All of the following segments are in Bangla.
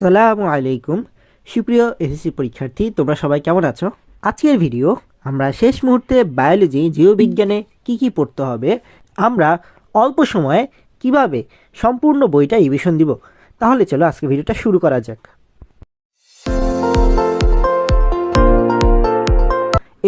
আসসালামু আলাইকুম সুপ্রিয় এসএসসি পরীক্ষার্থী, তোমরা সবাই কেমন আছো? আজকের ভিডিও আমরা শেষ মুহূর্তে বায়োলজি জীববিজ্ঞানে কি পড়তে হবে, আমরা অল্প সময়ে কিভাবে সম্পূর্ণ বইটা রিভিশন দিব। তাহলে চলো আজকে ভিডিওটা শুরু করা যাক।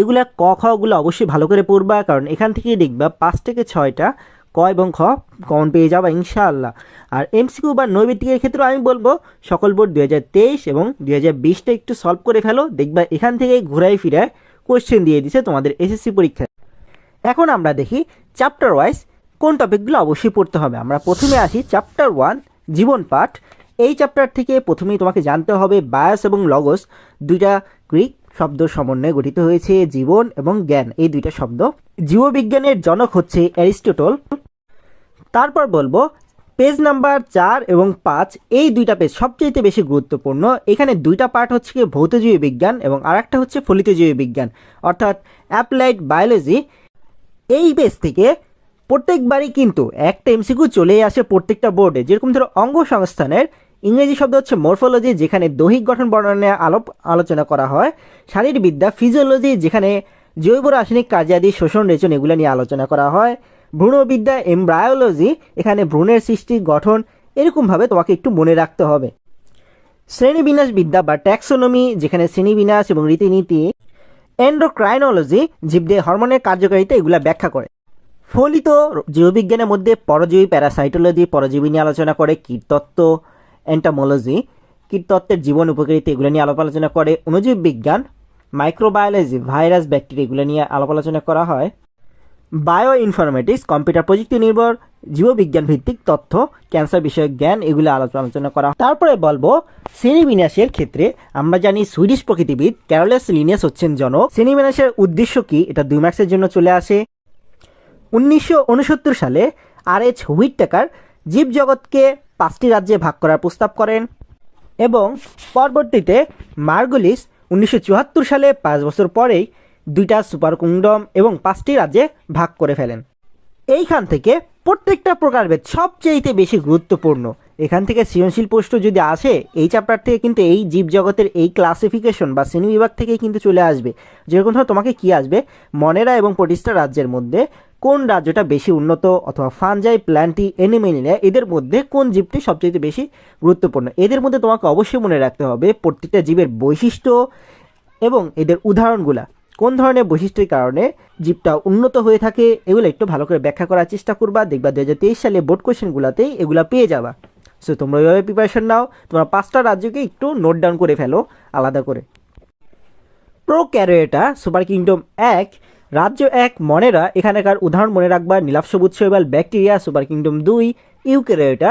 এগুলা খগুলো অবশ্যই ভালো করে পড়বা, কারণ এখান থেকেই দেখবা 5 থেকে 6টা ক এবং খ কমন পেয়ে যাবা ইনশাআল্লাহ। আর এমসিকিউ বা নৈবেদিকের ক্ষেত্রে আমি বলবো সকল বোর্ড 2023 এবং 2020টা একটু সলভ করে ফেলো, দেখবা এখান থেকে ঘুরাই ফিরায় কোয়েশ্চেন দিয়ে দিছে তোমাদের এসএসসি পরীক্ষায়। এখন আমরা দেখি চ্যাপ্টার ওয়াইজ কোন টপিকগুলো অবশ্যই পড়তে হবে। আমরা প্রথমে আসি চ্যাপ্টার 1 জীবন পাঠ। এই চ্যাপ্টার থেকে প্রথমেই তোমাকে জানতে হবে বায়োস এবং লগোস দুইটা গ্রিক শব্দ সমন্বয়ে গঠিত হয়েছে। জীবন এবং জ্ঞান এই দুইটা শব্দ। জীববিজ্ঞানের জনক হচ্ছে অ্যারিস্টটল। তারপর বলবো পেজ নাম্বার 4 এবং 5, এই দুইটা পেজ সবচেয়ে বেশি গুরুত্বপূর্ণ। এখানে দুইটা পার্ট হচ্ছে কি ভৌতজীবী বিজ্ঞান এবং আরেকটা হচ্ছে ফলিতজীবী বিজ্ঞান অর্থাৎ অ্যাপ্লাইড বায়োলজি। এই পেজ থেকে প্রত্যেকবারই কিন্তু একটা এমসিকিউ চলেই আসে প্রত্যেকটা বোর্ডে। যেরকম ধরো অঙ্গ সংস্থানের ইংরেজি শব্দ হচ্ছে মরফোলজি, যেখানে দৈহিক গঠন বর্ণনা আলোচনা করা হয়। শারীরবিদ্যা ফিজিওলজি, যেখানে জৈব রাসায়নিক কার্যাদি শোষণ রেচন এগুলো নিয়ে আলোচনা করা হয়। ভ্রূণবিদ্যা এমব্রায়োলজি, এখানে ভ্রূণের সৃষ্টি গঠন এরকমভাবে তোমাকে একটু মনে রাখতে হবে। শ্রেণীবিন্যাস বিদ্যা বা ট্যাক্সোনমি, যেখানে শ্রেণীবিন্যাস এবং রীতিনীতি। এন্ডোক্রাইনোলজি, জীবদের হরমোনের কার্যকারিতা এগুলা ব্যাখ্যা করে। ফলিত জীববিজ্ঞানের মধ্যে পরজীবী প্যারাসাইটোলজি পরজীবী নিয়ে আলোচনা করে। কীটতত্ত্ব এন্টামোলজি কীটতত্ত্বের জীবন উপকারিতা এগুলো নিয়ে আলোচনা করে। অণুজীব বিজ্ঞান মাইক্রোবায়োলজি ভাইরাস ব্যাকটেরিয়া এগুলো নিয়ে আলোচনা করা হয়। বায়ো ইনফরমেটিক্স কম্পিউটার প্রযুক্তি নির্ভর জীববিজ্ঞান ভিত্তিক তথ্য ক্যান্সার বিষয়ক জ্ঞান এগুলো আলোচনা করা হয়। তারপরে বলবো শ্রেণীবিন্যাসের ক্ষেত্রে আমরা জানি সুইডিশ প্রকৃতিবিদ ক্যারোলাস লিনিয়াস হচ্ছেন জনক। শ্রেণীবিন্যাসের উদ্দেশ্য কি, এটা 2 মার্কসের জন্য চলে আসে। 1969 সালে আর.এইচ. হুইটটেকার জীবজগৎকে 5টি রাজ্যে ভাগ করার প্রস্তাব করেন এবং পরবর্তীতে মার্গুলিস 1974 সালে 5 বছর পরেই 2টা সুপার কিংডম এবং 5টি রাজ্যে ভাগ করে ফেলেন। এইখান থেকে প্রত্যেকটা প্রকারভেদ সবচেয়ে বেশি গুরুত্বপূর্ণ। এখান থেকে সৃজনশীল প্রশ্ন যদি আসে এই চ্যাপ্টার থেকে কিন্তু এই জীবজগতের এই ক্লাসিফিকেশন বা শ্রেণী বিভাগ থেকেই কিন্তু চলে আসবে। যেরকম ধরো তোমাকে কি আসবে, মনেরা এবং প্রোটিস্টা রাজ্যের মধ্যে কোন রাজ্যটা বেশি উন্নত, অথবা ফানজাই প্ল্যান্টি এনিমেলিয়া এদের মধ্যে কোন জীবটি সবচেয়ে বেশি গুরুত্বপূর্ণ। এদের মধ্যে তোমাকে অবশ্যই মনে রাখতে হবে প্রত্যেকটা জীবের বৈশিষ্ট্য এবং এদের উদাহরণগুলা, কোন ধরনের বৈশিষ্ট্যের কারণে জীবটা উন্নত হয়ে থাকে এগুলো একটু ভালো করে ব্যাখ্যা করার চেষ্টা করবা। দেখবা 2023 সালে বোর্ড কোয়েশ্চেনগুলোতেই এগুলো পেয়ে যাবা। সো তোমরা ওইভাবে প্রিপারেশন নাও, তোমরা 5টা রাজ্যকে একটু নোট ডাউন করে ফেলো আলাদা করে। প্রোক্যারিওটা সুপার কিংডম 1 রাজ্য 1 মনেরা, এখানকার উদাহরণ মনে রাখবা নীলাভ সবুজ শৈবাল ব্যাকটেরিয়া। সুপার কিংডম 2 ইউক্যারিওটা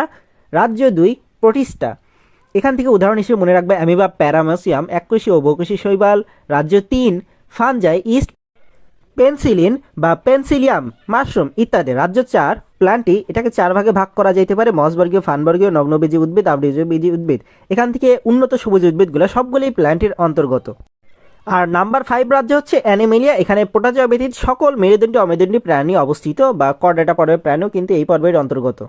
রাজ্য 2 প্রোটিস্টা, এখান থেকে উদাহরণ হিসেবে মনে রাখবা অ্যামিবা প্যারামেসিয়াম এককোষী ও বহুকোষী শৈবাল। রাজ্য 3 ফানজাই ইস্ট পেনসিলিন বা পেনসিলিয়াম মাশরুম ইত্যাদি। রাজ্য 4 প্ল্যান্টি, এটাকে 4 ভাগে ভাগ করা যেতে পারে মসবর্গীয় ফানবর্গীয় নগ্নবীজি উদ্ভিদ আবৃতবীজি উদ্ভিদ। এখান থেকে উন্নত সবুজ উদ্ভিদগুলো সবগুলোই প্ল্যান্টির অন্তর্গত। আর নাম্বার 5 রাজ্য হচ্ছে অ্যানিমেলিয়া, এখানে প্রোটোজোয়া ব্যতীত সকল মেরুদণ্ডী অমেরুদণ্ডী প্রাণী অবস্থিত বা কর্ডাটা পর্বের প্রাণীও কিন্তু এই পর্বের অন্তর্গত।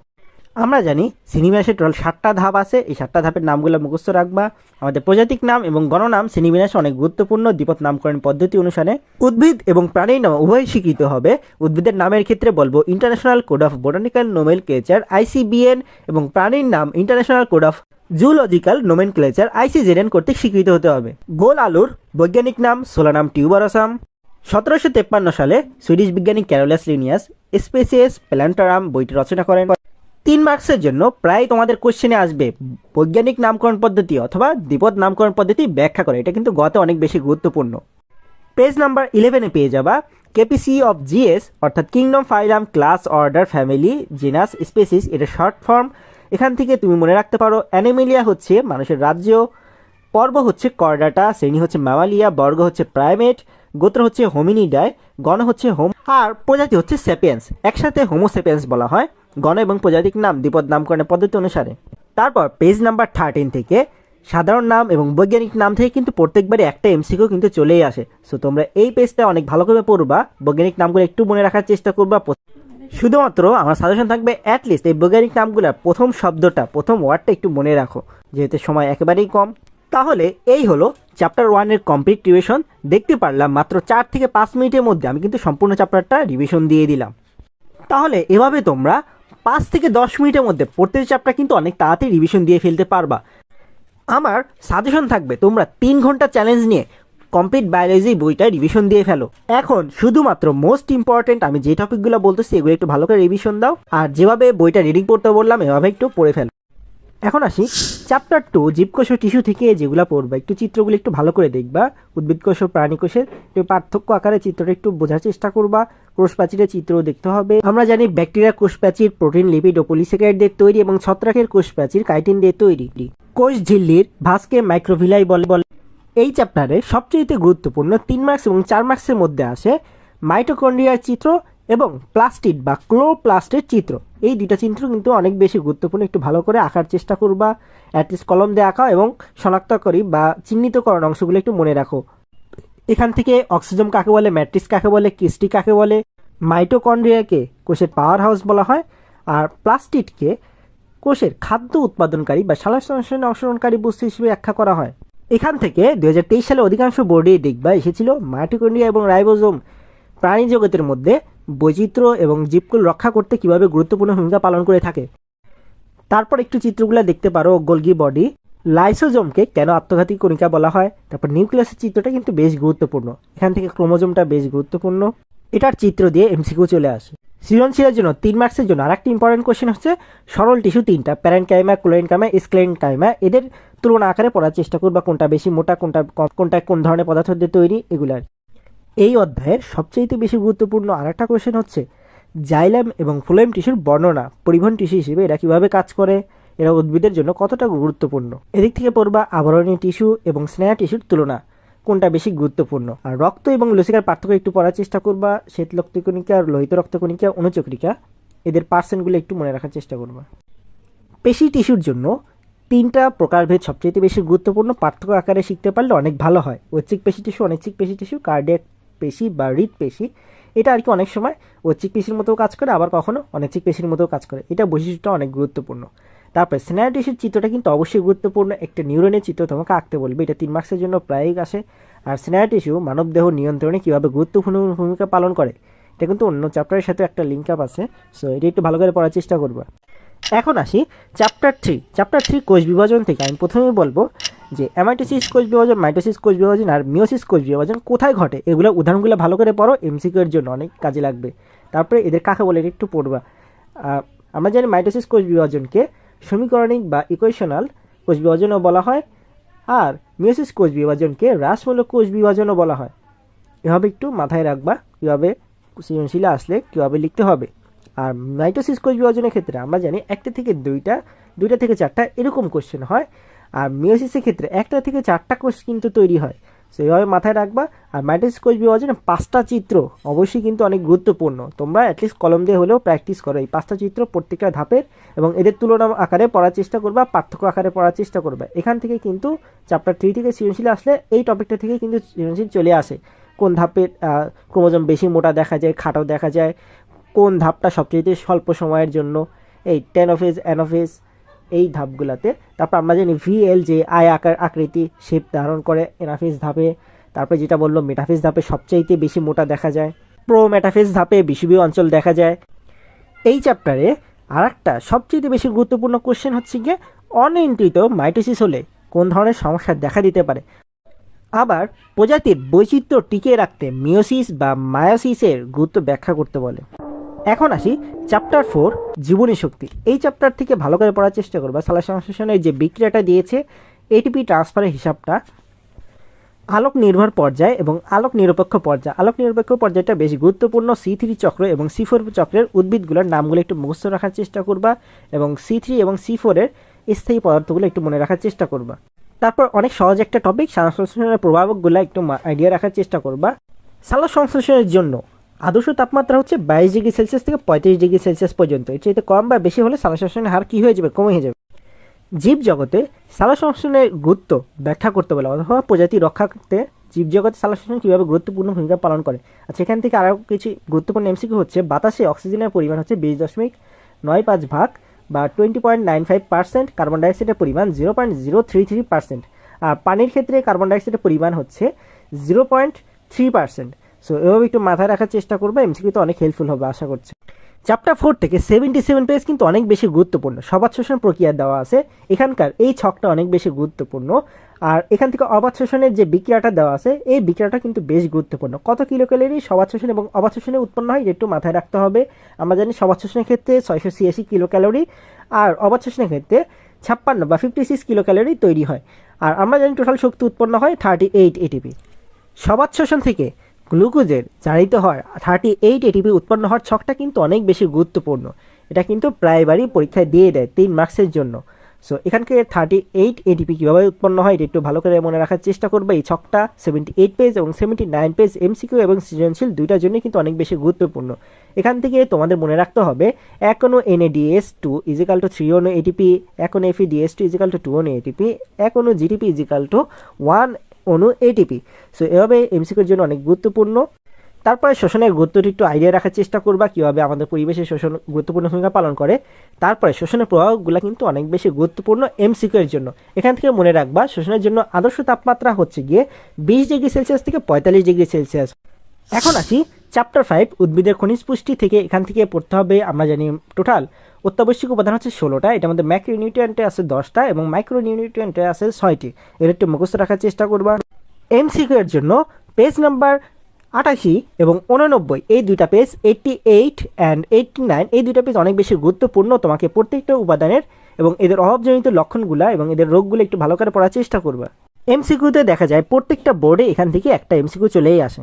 আমরা জানি শ্রেণীবিন্যাসের টোটাল 7টা ধাপ আছে, এই 7টা ধাপের নামগুলো মুখস্থ রাখবা। আমাদের প্রজাতিক নাম এবং গণনাম শ্রেণীবিন্যাসে অনেক গুরুত্বপূর্ণ। দ্বিপদ নামকরণ পদ্ধতি অনুসারে উদ্ভিদ এবং প্রাণীর নাম উভয় স্বীকৃত হবে। উদ্ভিদের নামের ক্ষেত্রে বলবো international code of botanical nomenclature ICBN এবং প্রাণীর নাম international code of zoological nomenclature ICZN কর্তৃক স্বীকৃত হতে হবে। গোল আলুর বৈজ্ঞানিক নাম সোলানাম টিউবারসাম। 1753 সালে সুইডিশ বিজ্ঞানী ক্যারোলাস লিনিয়াস স্পেসিয়েস প্ল্যান্টারাম বইটি রচনা করেন। 3 মার্কসের জন্য প্রায় তোমাদের কোশ্চেনে আসবে বৈজ্ঞানিক নামকরণ পদ্ধতি অথবা দ্বিপদ নামকরণ পদ্ধতি ব্যাখ্যা করে, এটা কিন্তু গতে অনেক বেশি গুরুত্বপূর্ণ। পেজ নাম্বার 11-এ পেয়ে যাবা কেপিসি অফ জিএস অর্থাৎ kingdom ফাইলাম class order family genius species, এটা শর্ট ফর্ম। এখান থেকে তুমি মনে রাখতে পারো অ্যানিমেলিয়া হচ্ছে মানুষের রাজ্য, পর্ব হচ্ছে কর্ডাটা, শ্রেণী হচ্ছে ম্যামালিয়া, বর্গ হচ্ছে প্রাইমেট, গোত্র হচ্ছে হোমিনিডায়, গণ হচ্ছে হোম, আর প্রজাতি হচ্ছে সেপিয়েন্স। একসাথে হোমোসেপিয়েন্স বলা হয় গণ এবং প্রজাতিক নাম দ্বিপদ নামকরণের পদ্ধতি অনুসারে। তারপর পেজ নাম্বার 13 থেকে সাধারণ নাম এবং বৈজ্ঞানিক নাম থেকে কিন্তু প্রত্যেকবারই একটা এমসিকিউ কিন্তু চলেই আসে। সো তোমরা এই পেজটা অনেক ভালো করে পড়বা, বৈজ্ঞানিক নামগুলো একটু মনে রাখার চেষ্টা করবা। শুধুমাত্র আমার সাজেশন থাকবে অ্যাটলিস্ট এই বৈজ্ঞানিক নামগুলোর প্রথম শব্দটা প্রথম ওয়ার্ডটা একটু মনে রাখো। যেহেতু সময় একেবারেই কম। তাহলে এই হলো চ্যাপ্টার 1-এর কমপ্লিট রিভিশন। দেখতে পারলাম মাত্র 4 থেকে 5 মিনিটের মধ্যে আমি কিন্তু সম্পূর্ণ চ্যাপ্টারটা রিভিশন দিয়ে দিলাম। তাহলে এভাবে তোমরা 5 থেকে 10 মিনিটের মধ্যে প্রত্যেক চ্যাপ্টার কিন্তু অনেক তাড়াতাড়ি রিভিশন দিয়ে ফেলতে পারবা। আমার সাজেশন থাকবে তোমরা 3 ঘন্টা চ্যালেঞ্জ নিয়ে কমপ্লিট বায়োলজি বইটা রিভিশন দিয়ে ফেলো। এখন শুধুমাত্র মোস্ট ইম্পর্টেন্ট আমি যে টপিকগুলো বলতেছি এগুলো একটু ভালো করে রিভিশন দাও, আর যেভাবে বইটা রিডিং পড়তে বললাম এভাবে একটু পড়ে ফেলো। এখন আসি চ্যাপ্টার 2 জীবকোষ ও টিস্যু থেকে যেগুলো পড়বা একটু চিত্রগুলো একটু ভালো করে দেখবা। উদ্ভিদকোষ ও প্রাণীকোষের একটু পার্থক্য আকারে চিত্রটা একটু বোঝার চেষ্টা করবা। কোষ প্রাচীরের চিত্র দেখতে হবে। আমরা জানি ব্যাকটেরিয়া কোষ প্রাচীর প্রোটিন, লিপিড ও পলিস্যাকারাইড দিয়ে তৈরি এবং ছত্রাকের কোষ প্রাচীর কাইটিন দিয়ে তৈরি। কোষ ঝিল্লির ভাঁজকে মাইক্রোভিলাই বলে। এই চ্যাপ্টারে সবচেয়ে গুরুত্বপূর্ণ 3 মার্কস এবং 4 মার্কসের মধ্যে আসে মাইটোকন্ড্রিয়ার চিত্র এবং প্লাস্টিড বা ক্লোরোপ্লাস্টের চিত্র। এই দুইটা চিত্র কিন্তু অনেক বেশি গুরুত্বপূর্ণ, একটু ভালো করে আঁকার চেষ্টা করবা। অ্যাটলিস্ট কলম দিয়ে আঁকাও এবং শনাক্তকারী বা চিহ্নিতকরণ অংশগুলো একটু মনে রাখো। এখান থেকে অক্সিজম কাকে বলে, ম্যাট্রিক্স কাকে বলে, কিস্টি কাকে বলে, মাইটোকন্ড্রিয়াকে কোষের পাওয়ার হাউস বলা হয়, আর প্লাস্টিডকে কোষের খাদ্য উৎপাদনকারী বা সালোকসংশ্লেষণে অংশগ্রহণকারী বস্তু হিসেবে ব্যাখ্যা করা হয়। এখান থেকে 2023 সালে অধিকাংশ বোর্ডেই দেখবা এসেছিল মাইটোকন্ড্রিয়া এবং রাইবোজোম প্রাণী জগতের মধ্যে বৈচিত্র্য এবং জীবকুল রক্ষা করতে কিভাবে গুরুত্বপূর্ণ ভূমিকা পালন করে থাকে। তারপর একটু চিত্রগুলো দেখতে পারো। গোলগি বডি, লাইসোজোমকে কেন আত্মঘাতী কণিকা বলা হয়। তারপর নিউক্লিয়াসের চিত্রটা কিন্তু বেশ গুরুত্বপূর্ণ। এখান থেকে ক্রোমোজোমটা বেশ গুরুত্বপূর্ণ, এটার চিত্র দিয়ে এমসিকিউ চলে আসে। সৃজনশীলের জন্য 3 মার্কসের জন্য আরেকটি ইম্পর্টেন্ট কোশ্চেন হচ্ছে সরল টিস্যু 3টা, প্যারেনকাইমা, ক্লোরেনকাইমা, স্ক্লেরেনকাইমা, এদের তুলনা আকারে পড়ার চেষ্টা করবা। কোনটা বেশি মোটা, কোনটা কোন ধরনের পদার্থ দিয়ে তৈরি, এগুলার। এই অধ্যায়ের সবচেয়ে বেশি গুরুত্বপূর্ণ আরেকটা কোশ্চেন হচ্ছে জাইলাম এবং ফ্লোয়েম টিস্যুর বর্ণনা। পরিবহন টিস্যু হিসেবে এরা কিভাবে কাজ করে, এরা উদ্ভিদের জন্য কতটা গুরুত্বপূর্ণ। এদিক থেকে পড়বা আবরণী টিস্যু এবং স্নেহ টিস্যুর তুলনা, কোনটা বেশি গুরুত্বপূর্ণ। আর রক্ত এবং লসিকার পার্থক্য একটু পড়ার চেষ্টা করবা। শ্বেত রক্তকণিকা, লোহিত রক্তকণিকা, অনুচক্রিকা, এদের পার্সেন্টগুলো একটু মনে রাখার চেষ্টা করবা। পেশি টিস্যুর জন্য 3টা প্রকারভেদ সবচেয়ে বেশি গুরুত্বপূর্ণ, পার্থক্য আকারে শিখতে পারলে অনেক ভালো হয়। ঐচ্ছিক পেশি টিস্যু, অনৈচ্ছিক পেশি টিস্যু, কার্ডিয়াক পেশি বা হৃদপেশি। এটা আর কি অনেক সময় ঐচ্ছিক পেশির মতো কাজ করে, আবার কখনো অনৈচ্ছিক পেশির মতো কাজ করে। এটা বৈশিষ্ট্যটা অনেক গুরুত্বপূর্ণ। তারপরে স্নেহ টিস্যুর চিত্রটা কিন্তু অবশ্যই গুরুত্বপূর্ণ। একটা নিউরনের চিত্র তোমাকে আঁকতে বলবে, এটা 3 মার্কসের জন্য প্রায়ই আসে। আর স্নেহ টিস্যু মানব দেহ নিয়ন্ত্রণে কীভাবে গুরুত্বপূর্ণ ভূমিকা পালন করে, এটা কিন্তু অন্য চ্যাপ্টারের সাথে একটা লিঙ্ক আপ আছে। সো এটা একটু ভালো করে পড়ার চেষ্টা করবা। এখন আসি চ্যাপ্টার 3। চ্যাপ্টার 3 কোষ বিভাজন থেকে আমি প্রথমেই বলবো যে অ্যামাইটোসিস কোষ বিভাজন, মাইটোসিস কোষ বিভাজন আর মিওসিস কোষ বিভাজন কোথায় ঘটে, এগুলো উদাহরণগুলো ভালো করে পড়ো, এমসিকিউ এর জন্য অনেক কাজে লাগবে। তারপরে এদের কাকে বলে এটা একটু পড়বা। আমরা জানি মাইটোসিস কোষ বিভাজনকে সমীকরণিক বা ইকুয়েশনাল কোষ বিভাজনও বলা হয়, আর মিওসিস কোষ বিভাজনকে হ্রাসমূলক কোষ বিভাজনও বলা হয়। এভাবে একটু মাথায় রাখবা, কীভাবে সৃজনশীলে আসলে কীভাবে লিখতে হবে। আর মাইটোসিস কোষ বিভাজনের ক্ষেত্রে আমরা জানি 1টা থেকে 2টা, 2টা থেকে 4টা এরকম কোশ্চেন হয়। আর মিওসিসের ক্ষেত্রে 1টা থেকে 4টা কোষ কিন্তু তৈরি হয়। সেইভাবে মাথায় রাখবা। আর মাইটোসিস কোষ বিভাজনে 5টা চিত্র অবশ্যই কিন্তু অনেক গুরুত্বপূর্ণ। তোমরা অ্যাটলিস্ট কলম দিয়ে হলেও প্র্যাকটিস করো এই 5টা চিত্র প্রত্যেকটা ধাপের, এবং এদের তুলনা আকারে পড়ার চেষ্টা করবা, পার্থক্য আকারে পড়ার চেষ্টা করবা। এখান থেকে কিন্তু চ্যাপ্টার 3 থেকে সৃজনশীল আসলে এই টপিকটা থেকে কিন্তু সৃজনশীল চলে আসে। কোন ধাপের ক্রোমোজোম বেশি মোটা দেখা যায়, খাটো দেখা যায়, কোন ধাপটা সবচেয়ে স্বল্প সময়ের জন্য, এই টেনোফেজ, অ্যানোফেজ, এই ধাপগুলোতে। তারপর আমরা জানি ভিএল যে আয় আকার আকৃতি শেপ ধারণ করে এনাফেজ ধাপে। তারপরে যেটা বললো মেটাফেজ ধাপে সবচাইতে বেশি মোটা দেখা যায়, প্রো মেটাফেজ ধাপে বিষুবীয় অঞ্চল দেখা যায়। এই চ্যাপ্টারে আর একটা সবচেয়ে বেশি গুরুত্বপূর্ণ কোশ্চেন হচ্ছে গিয়ে অনিয়ন্ত্রিত মাইটোসিস হলে কোন ধরনের সমস্যা দেখা দিতে পারে। আবার প্রজাতির বৈচিত্র্য টিকিয়ে রাখতে মিওসিস বা মায়োসিসের গুরুত্ব ব্যাখ্যা করতে বলে। এখন আসি চ্যাপ্টার 4 জীবনী শক্তি। এই চ্যাপ্টার থেকে ভালো করে পড়ার চেষ্টা করবা। সালোকসংশ্লেষণের যে বিক্রিয়াটা দিয়েছে এটিপি ট্রান্সফারের হিসাবটা, আলোক নির্ভর পর্যায় এবং আলোক নিরপেক্ষ পর্যায়। আলোক নিরপেক্ষ পর্যায়টা বেশ গুরুত্বপূর্ণ। C3 চক্র এবং C4 চক্রের উদ্ভিদগুলোর নামগুলো একটু মুখস্থ রাখার চেষ্টা করবা, এবং C3 এবং C4 এর স্থায়ী পদার্থগুলো একটু মনে রাখার চেষ্টা করবা। তারপর অনেক সহজ একটা টপিক, সালোকসংশ্লেষণের প্রভাবকগুলো একটু আইডিয়া রাখার চেষ্টা করবা। সালোকসংশ্লেষণের জন্য আদর্শ তাপমাত্রা হচ্ছে 22 ডিগ্রি সেলসিয়াস থেকে 35 ডিগ্রি সেলসিয়াস পর্যন্ত। এর চাইতে কম বা বেশি হলে সালোকসংশ্লেষণের হার কী হয়ে যাবে, কমে হয়ে যাবে। জীবজগতে সালোকসংশ্লেষণের গুরুত্ব ব্যাখ্যা করতে বলে, অথবা প্রজাতি রক্ষা করতে জীবজগতে সালোকসংশ্লেষণ কীভাবে গুরুত্বপূর্ণ ভূমিকা পালন করে। আর সেখান থেকে আরও কিছু গুরুত্বপূর্ণ এমসিকিউ হচ্ছে বাতাসে অক্সিজেনের পরিমাণ হচ্ছে 20.95 ভাগ বা 20.95%, কার্বন ডাইঅক্সাইডের পরিমাণ 0.033%, আর পানির ক্ষেত্রে কার্বন ডাইঅক্সাইডের পরিমাণ হচ্ছে 0.3%। সো এভাবে একটু মাথায় রাখার চেষ্টা করবে, এমসিকিউ তো অনেক হেল্পফুল হবে আশা করছি। চ্যাপ্টার 4 থেকে 77 পেজ কিন্তু অনেক বেশি গুরুত্বপূর্ণ, সবাত শোষণ প্রক্রিয়া দেওয়া আছে, এখানকার এই ছকটা অনেক বেশি গুরুত্বপূর্ণ। আর এখান থেকে অবাত শোষণের যে বিক্রিয়াটা দেওয়া আছে, এই বিক্রিয়াটা কিন্তু বেশ গুরুত্বপূর্ণ। কত কিলো ক্যালোরি সবাত শোষণ এবং অবাত শোষণে উৎপন্ন হয় এটা একটু মাথায় রাখতে হবে। আমরা জানি সবাত শোষণের ক্ষেত্রে 686 কিলো ক্যালোরি, আর অবাত শোষণের ক্ষেত্রে 56 বা 56 কিলো ক্যালোরি তৈরি হয়। আর আমরা জানি টোটাল শক্তি উৎপন্ন হয় 38 এটিপি। সবাত শোষণ থেকে গ্লুকোজের জারিত হয় 38 এটিপি উৎপন্ন হওয়ার ছকটা কিন্তু অনেক বেশি গুরুত্বপূর্ণ। এটা কিন্তু প্রায়বারই পরীক্ষায় দিয়ে দেয় 3 মার্কসের জন্য। সো এখানকে 38 এটিপি কীভাবে উৎপন্ন হয় এটা একটু ভালো করে মনে রাখার চেষ্টা করবে। এই ছকটা 78 পেজ এবং 79 পেজ এমসিকিউ এবং সৃজনশীল দুইটার জন্য কিন্তু অনেক বেশি গুরুত্বপূর্ণ। এখান থেকে তোমাদের মনে রাখতে হবে 1 অণু NADS2 = 3 অণু ATP, 1 অণু FeDS2 = 2 অণু ATP, 1 অণু GTP = 1 অণু ATP। সো এভাবে এমসিকিউর জন্য অনেক গুরুত্বপূর্ণ। তারপরে শোষণের গুরুত্বটি একটু আইডিয়া রাখার চেষ্টা করবা, কীভাবে আমাদের পরিবেশে শোষণ গুরুত্বপূর্ণ ভূমিকা পালন করে। তারপরে শোষণের প্রভাবগুলো কিন্তু অনেক বেশি গুরুত্বপূর্ণ এমসিকিউ এর জন্য। এখান থেকে মনে রাখবা শোষণের জন্য আদর্শ তাপমাত্রা হচ্ছে গিয়ে 20 ডিগ্রি সেলসিয়াস থেকে 45 ডিগ্রি সেলসিয়াস। এখন আসি চ্যাপ্টার 5 উদ্ভিদের খনিজ পুষ্টি থেকে। এখান থেকে পড়তে হবে, আমরা জানি টোটাল অত্যাবশ্যক উপাদান হচ্ছে 16টা, এটার মধ্যে ম্যাক্রোনিউট্রিয়েন্টে আছে 10টা এবং মাইক্রোনিউট্রিয়েন্টে আছে 6টি। এর একটু মুখস্থ রাখার চেষ্টা করবা। এমসিকিউ এর জন্য পেজ নাম্বার 88 এবং 89, এই দুইটা পেজ 88 অ্যান্ড 89, এই দুইটা পেজ অনেক বেশি গুরুত্বপূর্ণ। তোমাকে প্রত্যেকটা উপাদানের এবং এদের অভাবজনিত লক্ষণগুলো এবং এদের রোগগুলো একটু ভালো করে পড়ার চেষ্টা করবা। এমসিকিউতে দেখা যায় প্রত্যেকটা বোর্ডে এখান থেকে একটা এমসিকিউ চলেই আসে।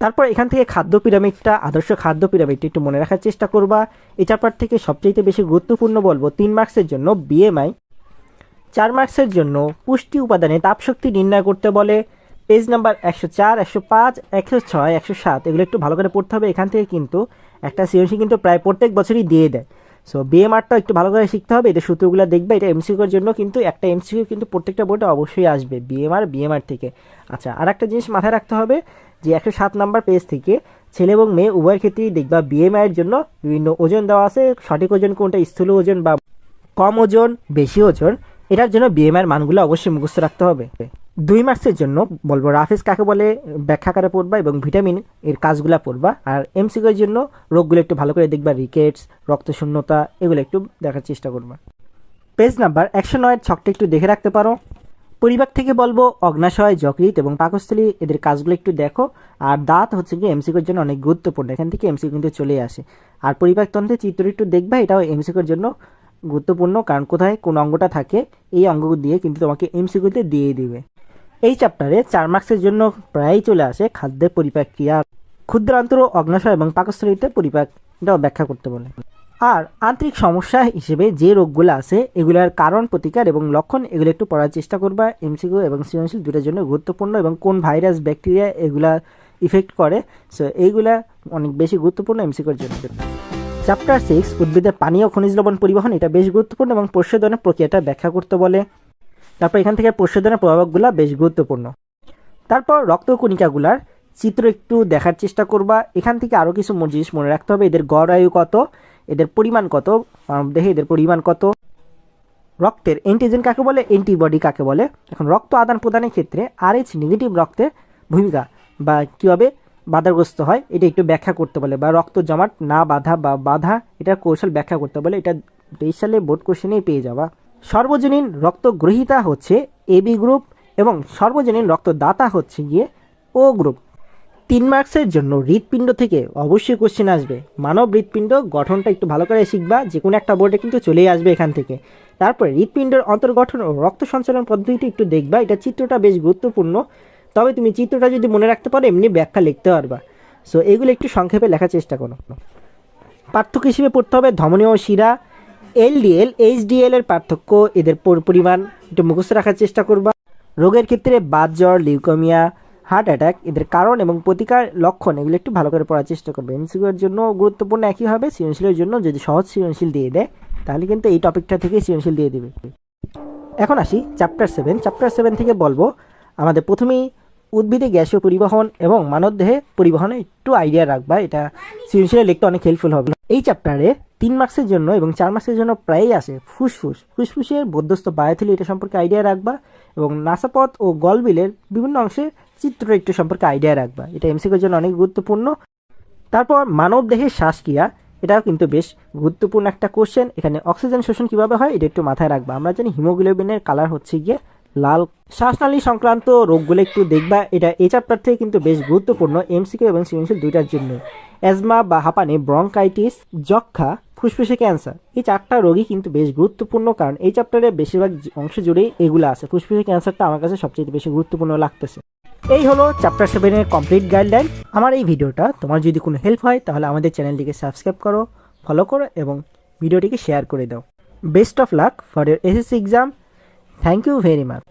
তারপর এখান থেকে খাদ্য পিরামিডটা, আদর্শ খাদ্য পিরামিডটা একটু মনে রাখার চেষ্টা করবা। এই চ্যাপ্টার থেকে সবচেয়ে বেশি গুরুত্বপূর্ণ বলবো 3 মার্কসের জন্য BMI, 4 মার্কসের জন্য পুষ্টি উপাদানে তাপশক্তি নির্ণয় করতে বলে। পেজ নাম্বার 104, 105, 106, 107 এগুলো একটু ভালো করে পড়তে হবে। এখান থেকে কিন্তু একটা সৃজনশীল কিন্তু প্রায় প্রত্যেক বছরই দিয়ে দেয়। সো BMRটা একটু ভালো করে শিখতে হবে, এদের সূত্রগুলো দেখবে। এটা এমসিকিউর জন্য কিন্তু একটা এমসিকিউ কিন্তু প্রত্যেকটা বোর্ডে অবশ্যই আসবে BMR থেকে। আচ্ছা, আর একটা জিনিস মাথায় রাখতে হবে যে 107 নাম্বার পেজ থেকে ছেলে এবং মেয়ে উভয়ের ক্ষেত্রেই দেখবা BMI এর জন্য বিভিন্ন ওজন দেওয়া আছে। সঠিক ওজন কোনটা, স্থূল ওজন বা কম ওজন, বেশি ওজন, এটার জন্য BMI এর মানগুলো অবশ্যই মুখস্থ রাখতে হবে। 2 মার্কসের জন্য বলবো রাফেজ কাকে বলে ব্যাখ্যাকারে পড়বা এবং ভিটামিন এর কাজগুলো পড়বা। আর এমসিকিউ এর জন্য রোগগুলো একটু ভালো করে দেখবা, রিকেটস, রক্তশূন্যতা, এগুলো একটু দেখার চেষ্টা করবা। পেজ নাম্বার 109 ছকটা একটু দেখে রাখতে পারো। পরিবার থেকে বলবো অগ্নাশয়, যকৃৎ এবং পাকস্থলী, এদের কাজগুলো একটু দেখো। আর দাঁত হচ্ছে কি এমসিকিউ এর জন্য অনেক গুরুত্বপূর্ণ, এখান থেকে এমসিকিউ কিন্তু চলে আসে। আর পরিপাকতন্ত্রের চিত্র একটু দেখবা, এটাও এমসিকিউ এর জন্য গুরুত্বপূর্ণ, কারণ কোথায় কোন অঙ্গটা থাকে এই অঙ্গ দিয়ে কিন্তু তোমাকে এমসিকিউতে দিয়ে দিবে। এই চ্যাপ্টারে 4 মার্কসের জন্য প্রায়ই চলে আসে খাদ্যের পরিপাক্রিয়া, ক্ষুদ্রান্তর, অগ্নাশয় এবং পাকস্থলীতে পরিপাক, এটাও ব্যাখ্যা করতে বলে। আর আন্তরিক সমস্যা হিসেবে যে রোগগুলো আছে এগুলোর কারণ, প্রতিকার এবং লক্ষণ, এগুলো একটু পড়ার চেষ্টা করবা। এমসিকিউ এবং সৃজনশীল দুটোর জন্য গুরুত্বপূর্ণ, এবং কোন ভাইরাস, ব্যাকটেরিয়া এগুলা ইফেক্ট করে, সো এইগুলা অনেক বেশি গুরুত্বপূর্ণ এমসিকিউর জন্য। চ্যাপ্টার 6 উদ্ভিদের পানি ও খনিজ লবণ পরিবহন, এটা বেশ গুরুত্বপূর্ণ এবং প্রশোধনের প্রক্রিয়াটা ব্যাখ্যা করতে বলে। তারপর এখান থেকে প্রশোধনের প্রভাবগুলো বেশ গুরুত্বপূর্ণ। তারপর রক্তকণিকাগুলার চিত্র একটু দেখার চেষ্টা করবা। এখান থেকে আরও কিছু জিনিস মনে রাখতে হবে, এদের গড় আয়ু কত, এদের পরিমাণ কত, দেহে এদের পরিমাণ কত, রক্তের অ্যান্টিজেন কাকে বলে, অ্যান্টিবডি কাকে বলে। এখন রক্ত আদান প্রদানের ক্ষেত্রে RH নেগেটিভ রক্তের ভূমিকা বা কীভাবে বাধাগ্রস্ত হয় এটা একটু ব্যাখ্যা করতে বলে, বা রক্ত জমাট না বাধা বা বাধা, এটার কৌশল ব্যাখ্যা করতে বলে। এটা 23 সালে বোর্ড কোশ্চেনেই পেয়ে যাবা। সর্বজনীন রক্তগ্রহীতা হচ্ছে AB গ্রুপ এবং সর্বজনীন রক্তদাতা হচ্ছে গিয়ে O গ্রুপ। 3 মার্কসের জন্য হৃৎপিণ্ড থেকে অবশ্যই কোশ্চেন আসবে। মানব হৃৎপিণ্ড গঠনটা একটু ভালো করে শিখবা, যে কোনো একটা বোর্ডে কিন্তু চলেই আসবে এখান থেকে। তারপরে হৃৎপিণ্ডের অন্তর্গঠন ও রক্ত সঞ্চালন পদ্ধতিটি একটু দেখবা, এটা চিত্রটা বেশ গুরুত্বপূর্ণ। তবে তুমি চিত্রটা যদি মনে রাখতে পারো এমনি ব্যাখ্যা লিখতে পারবা। সো এগুলো একটু সংক্ষেপে লেখার চেষ্টা করো। পার্থক্য হিসেবে পড়তে হবে ধমনী ও শিরা, LDL, HDL এর পার্থক্য, এদের পরিমাণ একটু মুখস্থ রাখার চেষ্টা করবা। রোগের ক্ষেত্রে বাত জ্বর, লিউকেমিয়া, হার্ট অ্যাটাক, এদের কারণ এবং প্রতিকার, লক্ষণ, এগুলো একটু ভালো করে পড়ার চেষ্টা করবে। এমসিকিউ এর জন্য গুরুত্বপূর্ণ একই হবে, সৃজনশীলের জন্য যদি সহজ সৃজনশীল দিয়ে দেয় তাহলে কিন্তু এই টপিকটা থেকেই সৃজনশীল দিয়ে দেবে। এখন আসি চ্যাপ্টার 7। চ্যাপ্টার 7 থেকে বলবো আমাদের প্রথমেই উদ্ভিদে গ্যাসীয় পরিবহন এবং মানবদেহে পরিবহনে একটু আইডিয়া রাখবা, এটা সৃজনশীলে লিখতে অনেক হেল্পফুল হবে। এই চ্যাপ্টারে 3 মার্কসের জন্য এবং 4 মার্কসের জন্য প্রায়ই আসে ফুসফুসের বদ্ধস্থ বায়ুথলি, এটা সম্পর্কে আইডিয়া রাখবা, এবং নাসাপথ ও গলবিলের বিভিন্ন অংশের চিত্র একটু সম্পর্কে আইডিয়া রাখবা। এটা এমসিকিউর জন্য অনেক গুরুত্বপূর্ণ। তারপর মানব দেহের শ্বাসক্রিয়া, এটাও কিন্তু বেশ গুরুত্বপূর্ণ একটা কোশ্চেন। এখানে অক্সিজেন শোষণ কিভাবে হয় এটা একটু মাথায় রাখবা। আমরা জানি হিমোগ্লোবিনের কালার হচ্ছে গিয়ে লাল। শ্বাসনালী সংক্রান্ত রোগগুলো একটু দেখবা, এটা এই চ্যাপ্টার থেকে কিন্তু বেশ গুরুত্বপূর্ণ এমসিকিউ এবং সৃজনশীল দুইটার জন্য। অ্যাজমা বা হাঁপানি, ব্রঙ্কাইটিস, যক্ষা, ফুসফুসে ক্যান্সার, এই 4টা রোগই কিন্তু বেশ গুরুত্বপূর্ণ, কারণ এই চ্যাপ্টারে বেশিরভাগ অংশ জুড়েই এগুলো আছে। ফুসফুসে ক্যান্সারটা আমার কাছে সবচেয়ে বেশি গুরুত্বপূর্ণ লাগতেছে। এই হলো চ্যাপ্টার 7-এর কমপ্লিট গাইডলাইন। আমার এই ভিডিওটা তোমার যদি কোনো হেল্প হয় তাহলে আমাদের চ্যানেলটিকে সাবস্ক্রাইব করো, ফলো করো এবং ভিডিওটিকে শেয়ার করে দাও। Best of luck for your SSC exam. Thank you very much.